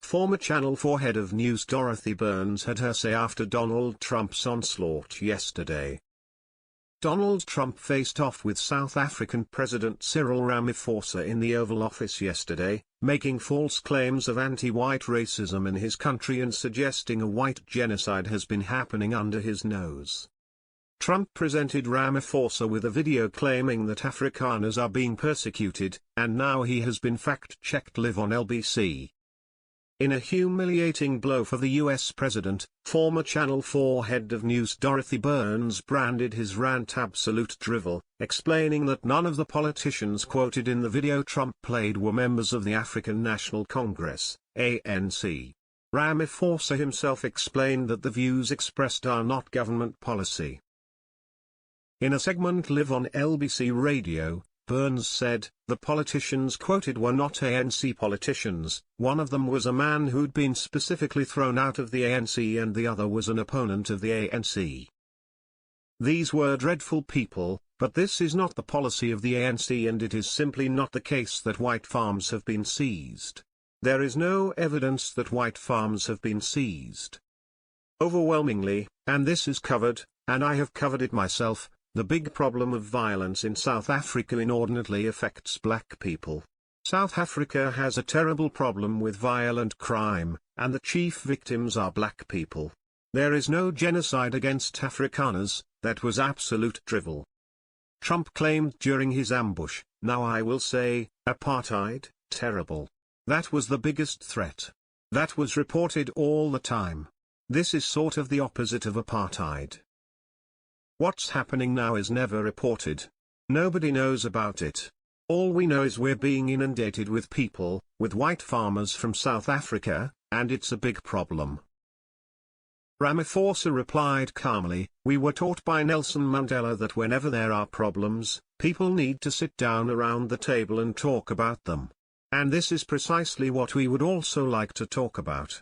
Former Channel 4 head of news Dorothy Byrnes had her say after Donald Trump's onslaught yesterday. Donald Trump faced off with South African President Cyril Ramaphosa in the Oval Office yesterday, making false claims of anti-white racism in his country and suggesting a white genocide has been happening under his nose. Trump presented Ramaphosa with a video claiming that Afrikaners are being persecuted, and now he has been fact-checked live on LBC. In a humiliating blow for the US president, former Channel 4 head of news Dorothy Byrnes branded his rant absolute drivel, explaining that none of the politicians quoted in the video Trump played were members of the African National Congress, ANC. Ramaphosa himself explained that the views expressed are not government policy. In a segment live on LBC radio, Byrnes said, the politicians quoted were not ANC politicians, one of them was a man who'd been specifically thrown out of the ANC and the other was an opponent of the ANC. These were dreadful people, but this is not the policy of the ANC and it is simply not the case that white farms have been seized. There is no evidence that white farms have been seized. Overwhelmingly, and this is covered, and I have covered it myself, the big problem of violence in South Africa inordinately affects black people. South Africa has a terrible problem with violent crime, and the chief victims are black people. There is no genocide against Afrikaners, that was absolute drivel. Trump claimed during his ambush, now I will say, apartheid, terrible. That was the biggest threat. That was reported all the time. This is sort of the opposite of apartheid. What's happening now is never reported. Nobody knows about it. All we know is we're being inundated with people, with white farmers from South Africa, and it's a big problem. Ramaphosa replied calmly, we were taught by Nelson Mandela that whenever there are problems, people need to sit down around the table and talk about them. And this is precisely what we would also like to talk about.